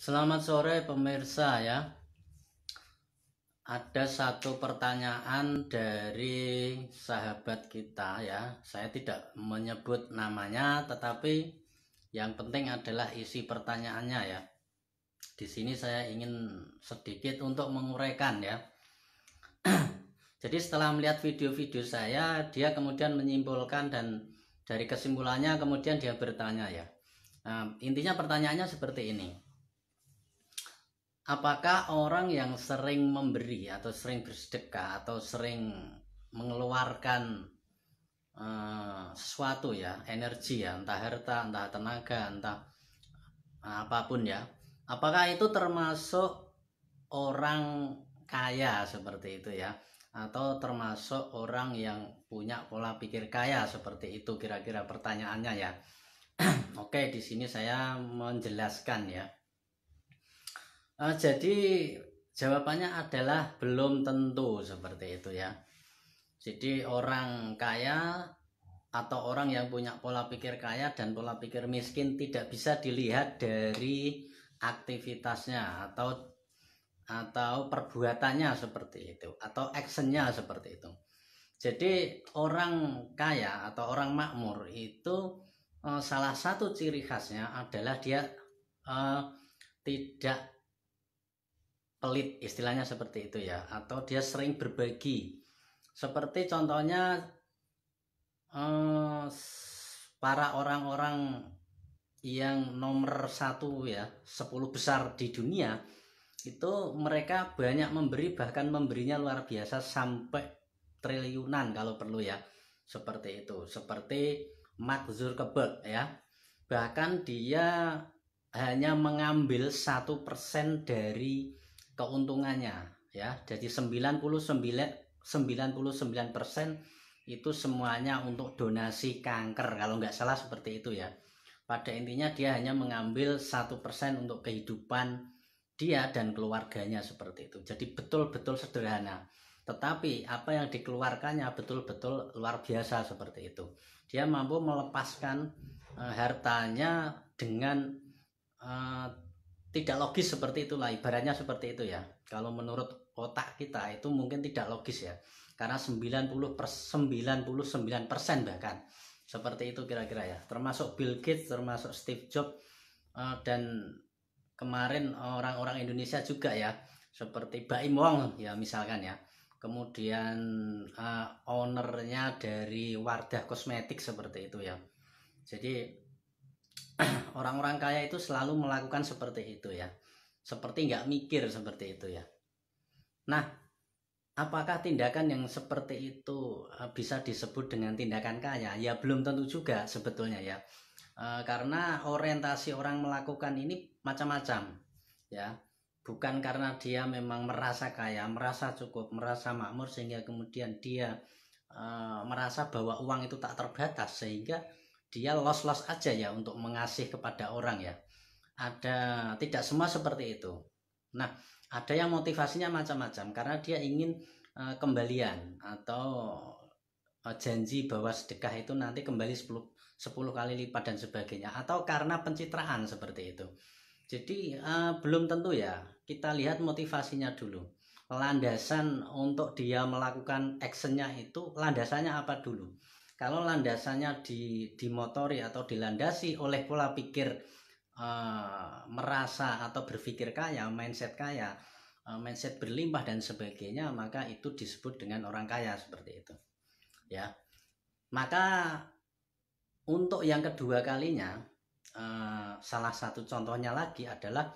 Selamat sore pemirsa ya. Ada satu pertanyaan dari sahabat kita ya. Saya tidak menyebut namanya, tetapi yang penting adalah isi pertanyaannya ya. Di sini saya ingin sedikit untuk menguraikan ya. Jadi setelah melihat video-video saya, dia kemudian menyimpulkan dan dari kesimpulannya kemudian dia bertanya ya. Nah, intinya pertanyaannya seperti ini. Apakah orang yang sering memberi atau sering bersedekah atau sering mengeluarkan sesuatu ya, energi ya, entah harta, entah tenaga, entah apapun ya, apakah itu termasuk orang kaya seperti itu ya, atau termasuk orang yang punya pola pikir kaya seperti itu, kira-kira pertanyaannya ya. Oke, di sini saya menjelaskan ya. Jadi jawabannya adalah belum tentu seperti itu ya. Jadi orang kaya atau orang yang punya pola pikir kaya dan pola pikir miskin tidak bisa dilihat dari aktivitasnya atau perbuatannya seperti itu atau actionnya seperti itu. Jadi orang kaya atau orang makmur itu salah satu ciri khasnya adalah dia tidak pelit, istilahnya seperti itu ya, atau dia sering berbagi. Seperti contohnya para orang-orang yang nomor 1 ya, 10 besar di dunia itu mereka banyak memberi, bahkan memberinya luar biasa sampai triliunan kalau perlu ya, seperti itu. Seperti Mark Zuckerberg ya, bahkan dia hanya mengambil 1% dari keuntungannya ya. Jadi 99% itu semuanya untuk donasi kanker kalau nggak salah seperti itu ya. Pada intinya dia hanya mengambil 1% untuk kehidupan dia dan keluarganya seperti itu. Jadi betul-betul sederhana, tetapi apa yang dikeluarkannya betul-betul luar biasa seperti itu. Dia mampu melepaskan hartanya dengan tidak logis seperti itulah, ibaratnya seperti itu ya. Kalau menurut otak kita itu mungkin tidak logis ya, karena 99% bahkan seperti itu kira-kira ya, termasuk Bill Gates, termasuk Steve Jobs, dan kemarin orang-orang Indonesia juga ya, seperti Baim Wong ya misalkan ya, kemudian ownernya dari Wardah Kosmetik seperti itu ya. Jadi orang-orang kaya itu selalu melakukan seperti itu ya, seperti nggak mikir seperti itu ya. Nah, apakah tindakan yang seperti itu bisa disebut dengan tindakan kaya? Ya belum tentu juga sebetulnya ya, karena orientasi orang melakukan ini macam-macam ya. Bukan karena dia memang merasa kaya, merasa cukup, merasa makmur sehingga kemudian dia merasa bahwa uang itu tak terbatas sehingga dia los-los aja ya untuk mengasih kepada orang ya. Tidak semua seperti itu. Nah, ada yang motivasinya macam-macam karena dia ingin kembalian atau janji bahwa sedekah itu nanti kembali 10 kali lipat dan sebagainya, atau karena pencitraan seperti itu. Jadi belum tentu ya, kita lihat motivasinya dulu, landasan untuk dia melakukan actionnya itu landasannya apa dulu. Kalau landasannya dimotori atau dilandasi oleh pola pikir merasa atau berpikir kaya, mindset kaya, mindset berlimpah dan sebagainya, maka itu disebut dengan orang kaya seperti itu ya. Maka untuk yang kedua kalinya, salah satu contohnya lagi adalah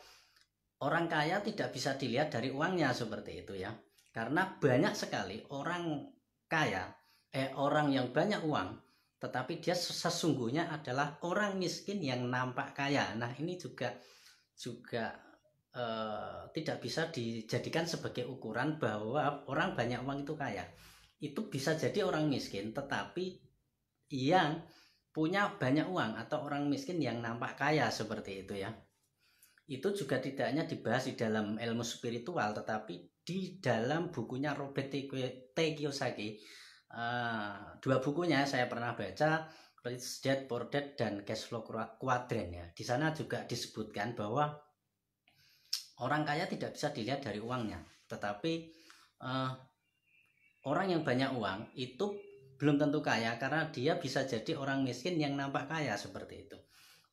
orang kaya tidak bisa dilihat dari uangnya seperti itu ya, karena banyak sekali orang kaya, orang yang banyak uang tetapi dia sesungguhnya adalah orang miskin yang nampak kaya. Nah, ini juga tidak bisa dijadikan sebagai ukuran bahwa orang banyak uang itu kaya. Itu bisa jadi orang miskin tetapi yang punya banyak uang, atau orang miskin yang nampak kaya seperti itu ya. Itu juga tidak hanya dibahas di dalam ilmu spiritual, tetapi di dalam bukunya Robert T. Kiyosaki. Dua bukunya saya pernah baca, Rich Dad Poor Dad dan Cash Flow Quadrant ya. Di sana juga disebutkan bahwa Orang kaya tidak bisa dilihat dari uangnya, tetapi orang yang banyak uang itu belum tentu kaya, karena dia bisa jadi orang miskin yang nampak kaya seperti itu.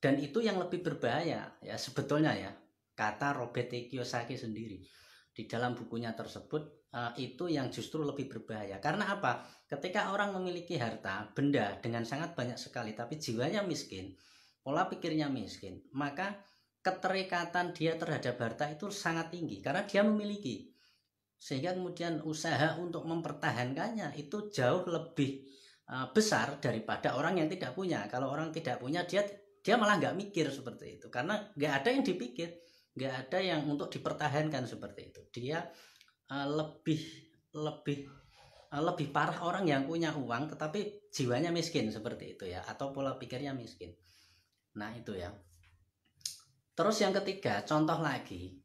Dan itu yang lebih berbahaya ya sebetulnya ya, kata Robert Kiyosaki sendiri di dalam bukunya tersebut. Itu yang justru lebih berbahaya. Karena apa? Ketika orang memiliki harta benda dengan sangat banyak sekali tapi jiwanya miskin, pola pikirnya miskin, maka keterikatan dia terhadap harta itu sangat tinggi karena dia memiliki, sehingga kemudian usaha untuk mempertahankannya itu jauh lebih besar daripada orang yang tidak punya. Kalau orang tidak punya, dia malah nggak mikir seperti itu, karena nggak ada yang dipikir, nggak ada yang untuk dipertahankan seperti itu. Dia lebih parah orang yang punya uang tetapi jiwanya miskin seperti itu ya, atau pola pikirnya miskin. Nah itu ya. Terus yang ketiga, contoh lagi,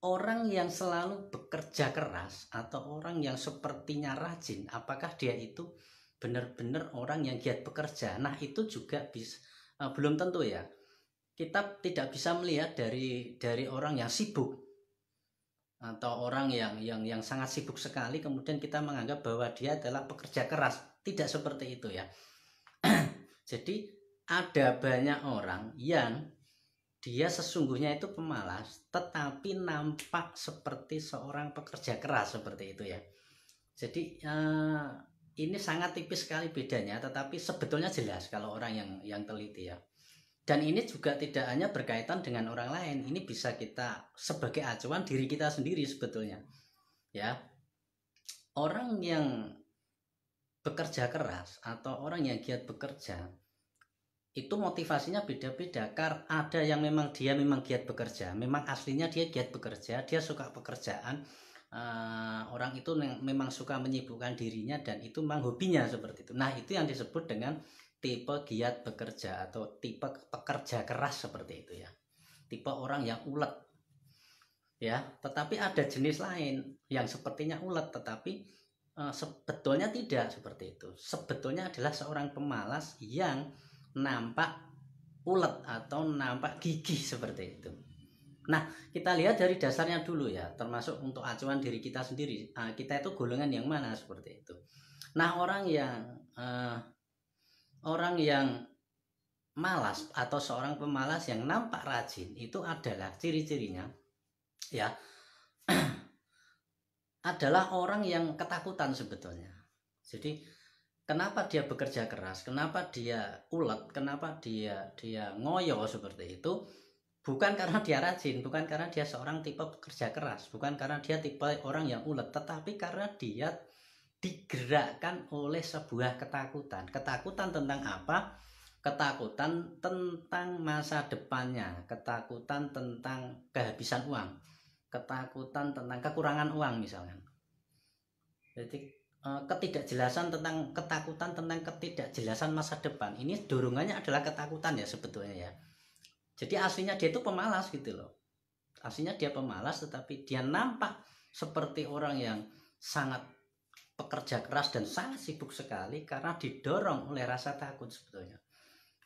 orang yang selalu bekerja keras atau orang yang sepertinya rajin, apakah dia itu benar-benar orang yang giat bekerja? Nah itu juga belum tentu ya. Kita tidak bisa melihat dari orang yang sibuk atau orang yang sangat sibuk sekali kemudian kita menganggap bahwa dia adalah pekerja keras. Tidak seperti itu ya. Jadi ada banyak orang yang dia sesungguhnya itu pemalas tetapi nampak seperti seorang pekerja keras seperti itu ya. Jadi ini sangat tipis sekali bedanya, tetapi sebetulnya jelas kalau orang yang teliti ya. Dan ini juga tidak hanya berkaitan dengan orang lain, ini bisa kita sebagai acuan diri kita sendiri sebetulnya ya. Orang yang bekerja keras atau orang yang giat bekerja itu motivasinya beda-beda. Karena ada yang memang giat bekerja, memang aslinya dia giat bekerja, dia suka pekerjaan. Orang itu memang suka menyibukkan dirinya dan itu memang hobinya seperti itu. Nah itu yang disebut dengan tipe giat bekerja atau tipe pekerja keras seperti itu ya, tipe orang yang ulet ya. Tetapi ada jenis lain yang sepertinya ulet tetapi sebetulnya tidak seperti itu. Sebetulnya adalah seorang pemalas yang nampak ulet atau nampak gigih seperti itu. Nah kita lihat dari dasarnya dulu ya, termasuk untuk acuan diri kita sendiri, kita itu golongan yang mana seperti itu. Nah orang yang malas atau seorang pemalas yang nampak rajin itu adalah ciri-cirinya ya adalah orang yang ketakutan sebetulnya. Jadi kenapa dia bekerja keras, kenapa dia ulet, kenapa dia ngoyo seperti itu? Bukan karena dia rajin, bukan karena dia seorang tipe pekerja keras, bukan karena dia tipe orang yang ulet, tetapi karena dia digerakkan oleh sebuah ketakutan. Ketakutan tentang apa? Ketakutan tentang masa depannya, ketakutan tentang kehabisan uang, ketakutan tentang kekurangan uang misalnya. Jadi ketakutan tentang ketidakjelasan masa depan ini dorongannya adalah ketakutan ya sebetulnya ya. Jadi aslinya dia itu pemalas gitu loh, aslinya dia pemalas tetapi dia nampak seperti orang yang sangat pekerja keras dan sangat sibuk sekali karena didorong oleh rasa takut sebetulnya.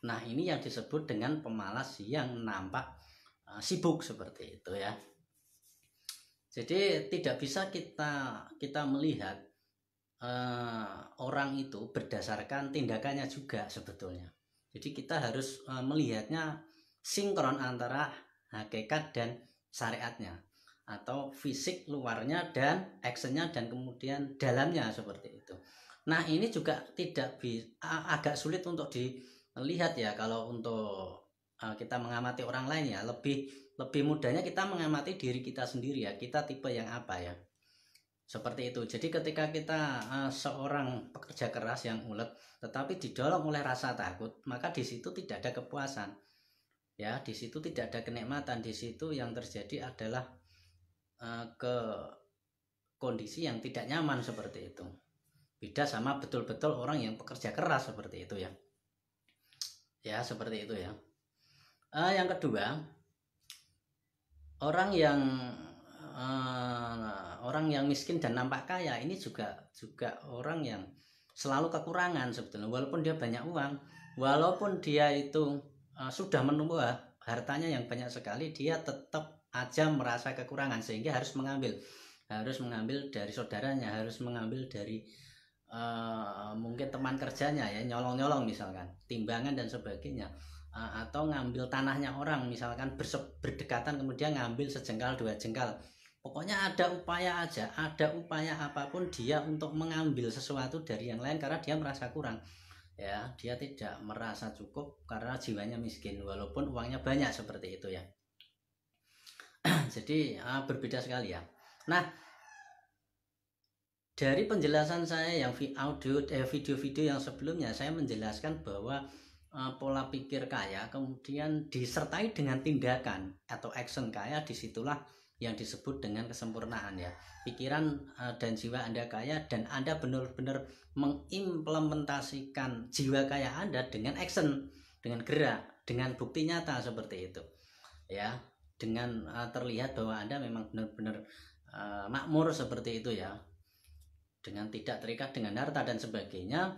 Nah ini yang disebut dengan pemalas yang nampak sibuk seperti itu ya. Jadi tidak bisa kita melihat orang itu berdasarkan tindakannya juga sebetulnya. Jadi kita harus melihatnya sinkron antara hakikat dan syariatnya, atau fisik luarnya dan actionnya dan kemudian dalamnya seperti itu. Nah ini juga agak sulit untuk dilihat ya kalau untuk kita mengamati orang lain ya. Lebih mudahnya kita mengamati diri kita sendiri ya, kita tipe yang apa ya. Seperti itu. Jadi ketika kita seorang pekerja keras yang ulet tetapi didorong oleh rasa takut, maka di situ tidak ada kepuasan. Ya, di situ tidak ada kenikmatan, di situ yang terjadi adalah ke kondisi yang tidak nyaman seperti itu. Beda sama betul-betul orang yang pekerja keras seperti itu ya. Ya, seperti itu ya. Yang kedua, orang yang miskin dan nampak kaya ini juga orang yang selalu kekurangan sebetulnya. Walaupun dia banyak uang, walaupun dia itu sudah menua hartanya yang banyak sekali, dia tetap aja merasa kekurangan, sehingga harus mengambil dari saudaranya, harus mengambil dari mungkin teman kerjanya ya, nyolong-nyolong misalkan timbangan dan sebagainya, atau ngambil tanahnya orang misalkan berdekatan, kemudian ngambil sejengkal 2 jengkal. Pokoknya ada upaya aja, ada upaya apapun dia untuk mengambil sesuatu dari yang lain karena dia merasa kurang ya, dia tidak merasa cukup karena jiwanya miskin walaupun uangnya banyak, seperti itu ya. Jadi berbeda sekali ya. Nah, dari penjelasan saya yang video-video yang sebelumnya, saya menjelaskan bahwa pola pikir kaya kemudian disertai dengan tindakan atau action kaya, disitulah yang disebut dengan kesempurnaan ya. Pikiran dan jiwa Anda kaya, dan Anda benar-benar mengimplementasikan jiwa kaya Anda dengan action, dengan gerak, dengan bukti nyata seperti itu ya, dengan terlihat bahwa Anda memang benar-benar makmur seperti itu ya, dengan tidak terikat dengan harta dan sebagainya.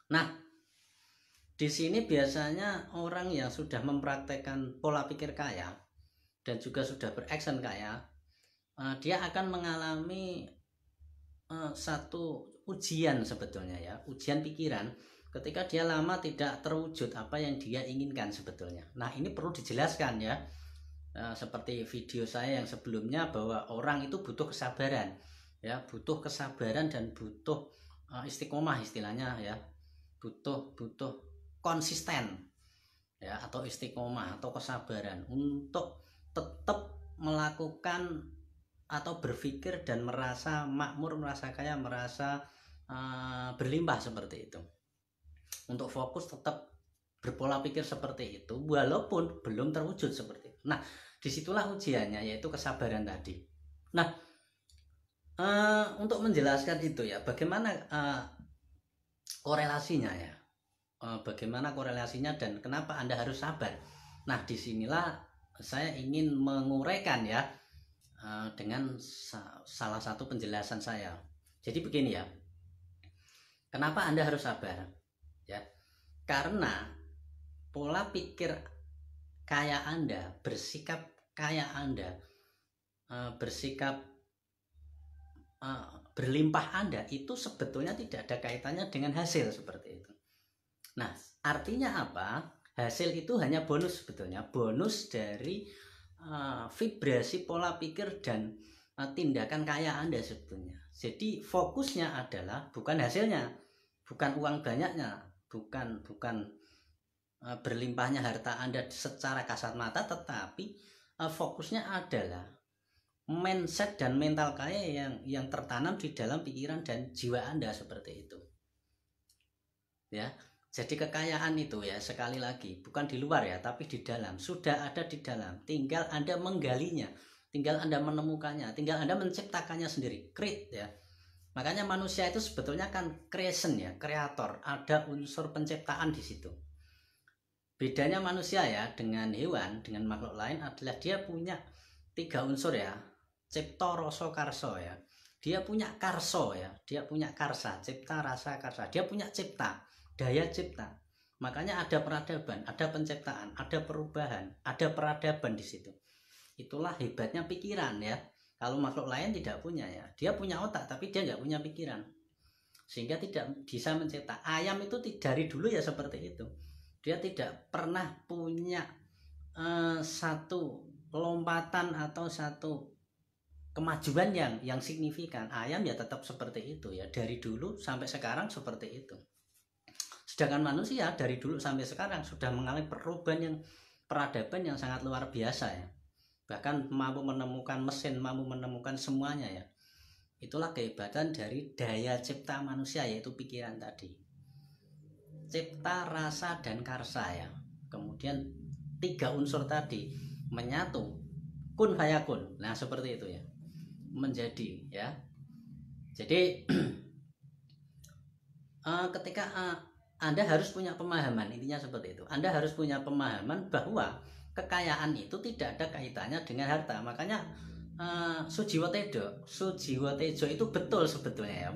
Nah, di sini biasanya orang yang sudah mempraktekkan pola pikir kaya dan juga sudah beraction kaya, dia akan mengalami satu ujian sebetulnya ya, ujian pikiran ketika dia lama tidak terwujud apa yang dia inginkan sebetulnya. Nah, ini perlu dijelaskan ya, seperti video saya yang sebelumnya, bahwa orang itu butuh kesabaran ya, butuh kesabaran dan butuh istiqomah istilahnya ya, butuh konsisten ya, atau istiqomah atau kesabaran untuk tetap melakukan atau berpikir dan merasa makmur, merasa kaya, merasa berlimpah seperti itu, untuk fokus tetap berpola pikir seperti itu walaupun belum terwujud seperti itu. Nah, disitulah ujiannya, yaitu kesabaran tadi. Nah, untuk menjelaskan itu ya, bagaimana korelasinya ya, bagaimana korelasinya dan kenapa Anda harus sabar. Nah, disinilah saya ingin menguraikan ya, dengan salah satu penjelasan saya. Jadi begini ya, kenapa Anda harus sabar ya, karena pola pikir kaya Anda, bersikap kaya Anda, bersikap berlimpah Anda itu sebetulnya tidak ada kaitannya dengan hasil seperti itu. Nah, artinya apa? Hasil itu hanya bonus sebetulnya, bonus dari vibrasi pola pikir dan tindakan kaya Anda sebetulnya. Jadi fokusnya adalah bukan hasilnya, bukan uang banyaknya, bukan berlimpahnya harta Anda secara kasat mata, tetapi fokusnya adalah mindset dan mental kaya yang tertanam di dalam pikiran dan jiwa Anda seperti itu ya. Jadi kekayaan itu ya, sekali lagi, bukan di luar ya, tapi di dalam, sudah ada di dalam, tinggal Anda menggalinya, tinggal Anda menemukannya, tinggal Anda menciptakannya sendiri. Create ya, makanya manusia itu sebetulnya kan creation ya, kreator, ada unsur penciptaan di situ. Bedanya manusia ya dengan hewan, dengan makhluk lain adalah dia punya 3 unsur ya, cipta, rasa, karsa ya. Dia punya karso ya, dia punya karsa, cipta, rasa, karsa. Dia punya cipta, daya cipta. Makanya ada peradaban, ada penciptaan, ada perubahan, ada peradaban di situ. Itulah hebatnya pikiran ya. Kalau makhluk lain tidak punya ya, dia punya otak tapi dia nggak punya pikiran, sehingga tidak bisa mencipta. Ayam itu dari dulu ya seperti itu, dia tidak pernah punya satu lompatan atau satu kemajuan yang signifikan. Ayam ya tetap seperti itu ya, dari dulu sampai sekarang seperti itu. Sedangkan manusia dari dulu sampai sekarang sudah mengalami perubahan peradaban yang sangat luar biasa ya. Bahkan mampu menemukan mesin, mampu menemukan semuanya ya. Itulah kehebatan dari daya cipta manusia, yaitu pikiran tadi. Cipta, rasa, dan karsa ya. Kemudian 3 unsur tadi menyatu, kun fayakun. Nah, seperti itu ya, menjadi ya. Jadi ketika Anda harus punya pemahaman, intinya seperti itu. Anda harus punya pemahaman bahwa kekayaan itu tidak ada kaitannya dengan harta. Makanya Sujiwo Tejo itu betul sebetulnya ya,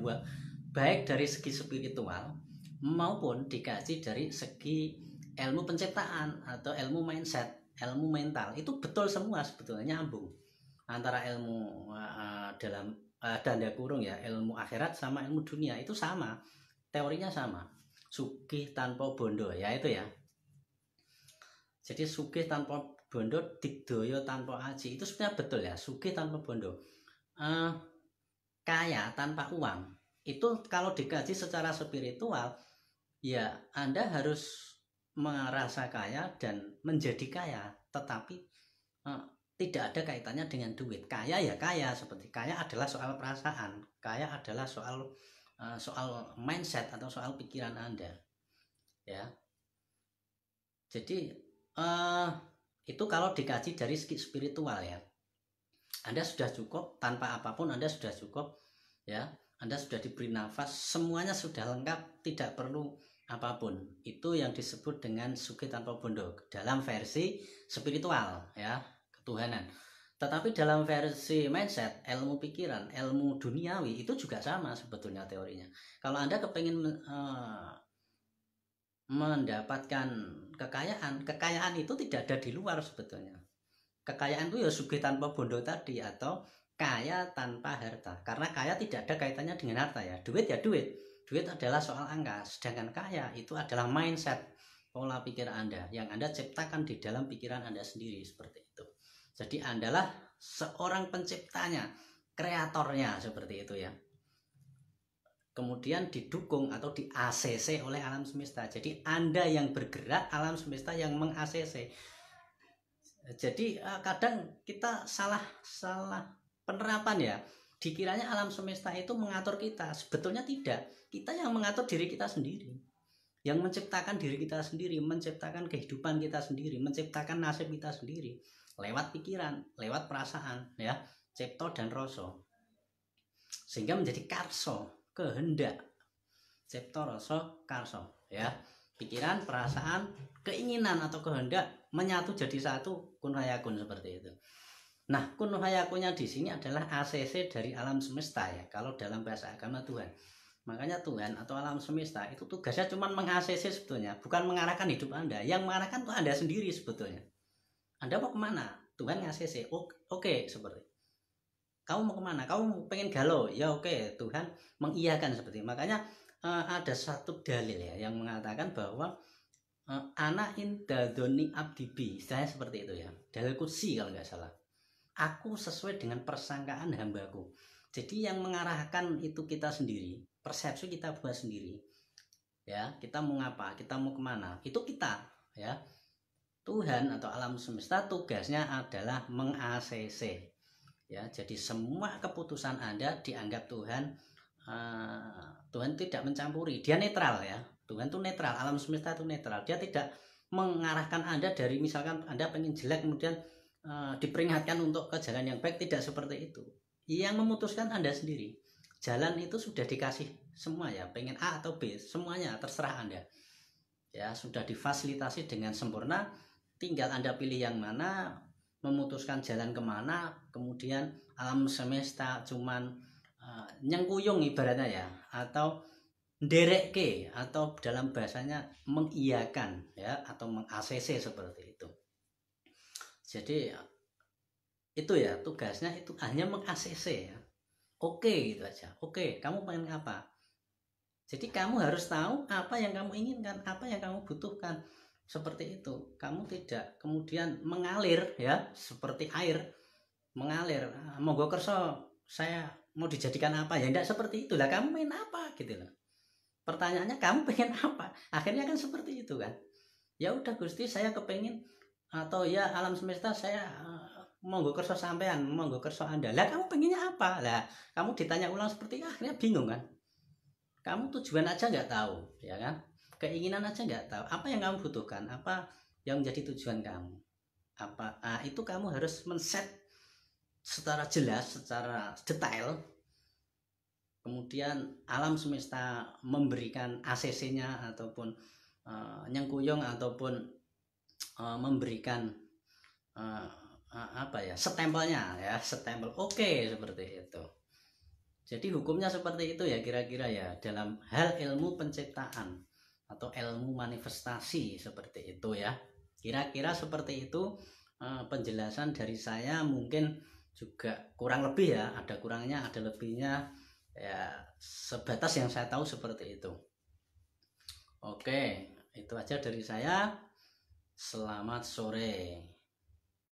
baik dari segi spiritual maupun dikaji dari segi ilmu penciptaan atau ilmu mindset, ilmu mental itu betul semua sebetulnya, nyambung antara ilmu dalam tanda kurung ya, ilmu akhirat sama ilmu dunia itu sama, teorinya sama. Sugih tanpa bondo ya itu ya. Jadi sugih tanpa bondo, digdaya tanpa aji, itu sebenarnya betul ya. Sugih tanpa bondo, kaya tanpa uang, itu kalau dikaji secara spiritual ya Anda harus merasa kaya dan menjadi kaya, tetapi tidak ada kaitannya dengan duit. Kaya ya kaya, seperti kaya adalah soal perasaan, kaya adalah soal mindset atau soal pikiran Anda ya. Jadi itu kalau dikaji dari segi spiritual ya, Anda sudah cukup, tanpa apapun Anda sudah cukup ya. Anda sudah diberi nafas, semuanya sudah lengkap, tidak perlu apapun. Itu yang disebut dengan sugih tanpa bondo dalam versi spiritual ya, ketuhanan. Tetapi dalam versi mindset, ilmu pikiran, ilmu duniawi itu juga sama sebetulnya teorinya. Kalau Anda kepingin mendapatkan kekayaan itu tidak ada di luar sebetulnya. Kekayaan itu ya sugih tanpa bondo tadi, atau kaya tanpa harta. Karena kaya tidak ada kaitannya dengan harta ya. Duit ya duit. Duit adalah soal angka. Sedangkan kaya itu adalah mindset, pola pikir Anda yang Anda ciptakan di dalam pikiran Anda sendiri, seperti itu. Jadi Andalah seorang penciptanya, kreatornya, seperti itu ya. Kemudian didukung atau di ACC oleh alam semesta. Jadi Anda yang bergerak, alam semesta yang meng-ACC. Jadi kadang kita salah penerapan ya. Dikiranya alam semesta itu mengatur kita, sebetulnya tidak. Kita yang mengatur diri kita sendiri, yang menciptakan diri kita sendiri, menciptakan kehidupan kita sendiri, menciptakan nasib kita sendiri lewat pikiran, lewat perasaan ya, cipto dan rasa, sehingga menjadi karso, kehendak. Cipto, rasa, karso ya. Pikiran, perasaan, keinginan atau kehendak menyatu jadi satu, kun fayakun, seperti itu. Nah, kun fayakunnya di sini adalah ACC dari alam semesta ya, kalau dalam bahasa agama Tuhan. Makanya Tuhan atau alam semesta itu tugasnya cuma meng-ACC sebetulnya, bukan mengarahkan hidup Anda. Yang mengarahkan itu Anda sendiri sebetulnya. Anda mau kemana? Tuhan nge-ACC. Oke, seperti kamu mau kemana? Kamu pengen galau? Ya oke, Tuhan mengiyakan seperti itu. Makanya ada satu dalil ya yang mengatakan bahwa ana inda dzoni abdi bi, istilahnya seperti itu ya. Dalil qudsi kalau nggak salah. Aku sesuai dengan persangkaan hambaku. Jadi yang mengarahkan itu kita sendiri, persepsi kita buat sendiri ya. Kita mau ngapa, kita mau kemana, itu kita ya. Tuhan atau alam semesta tugasnya adalah meng-ACC ya. Jadi semua keputusan Anda dianggap Tuhan, Tuhan tidak mencampuri, dia netral ya. Tuhan itu netral, alam semesta itu netral, dia tidak mengarahkan Anda dari misalkan Anda pengen jelek kemudian diperingatkan untuk ke jalan yang baik, tidak seperti itu. Yang memutuskan Anda sendiri. Jalan itu sudah dikasih semua ya, pengen A atau B, semuanya terserah Anda ya, sudah difasilitasi dengan sempurna. Tinggal Anda pilih yang mana, memutuskan jalan kemana. Kemudian alam semesta cuman nyengkuyung ibaratnya ya, atau nderekke, atau dalam bahasanya mengiyakan ya, atau meng-ACC seperti itu. Jadi itu ya, tugasnya itu hanya meng-ACC ya. Oke, gitu aja. Oke, kamu pengen apa? Jadi kamu harus tahu apa yang kamu inginkan, apa yang kamu butuhkan. Seperti itu. Kamu tidak kemudian mengalir ya, seperti air mengalir. Monggo kerso, saya mau dijadikan apa ya? Tidak seperti itulah. Kamu pengen apa gitu loh. Pertanyaannya kamu pengen apa? Akhirnya kan seperti itu kan. Ya udah Gusti, saya kepengin, atau ya alam semesta, saya monggo kerso sampean, monggo kerso Anda. Lah kamu pengennya apa? Lah kamu ditanya ulang seperti itu, akhirnya bingung kan. Kamu tujuan aja nggak tahu ya kan, keinginan aja nggak tahu, apa yang kamu butuhkan, apa yang menjadi tujuan kamu, apa itu kamu harus men-set secara jelas, secara detail. Kemudian alam semesta memberikan ACC-nya ataupun nyengkuyung ataupun memberikan apa ya, stempelnya ya, stempel oke, seperti itu. Jadi hukumnya seperti itu ya kira-kira ya dalam hal ilmu penciptaan. atau ilmu manifestasi, seperti itu ya. Kira-kira seperti itu penjelasan dari saya, mungkin juga kurang lebih ya, ada kurangnya ada lebihnya ya, sebatas yang saya tahu seperti itu. Oke, itu aja dari saya. Selamat sore.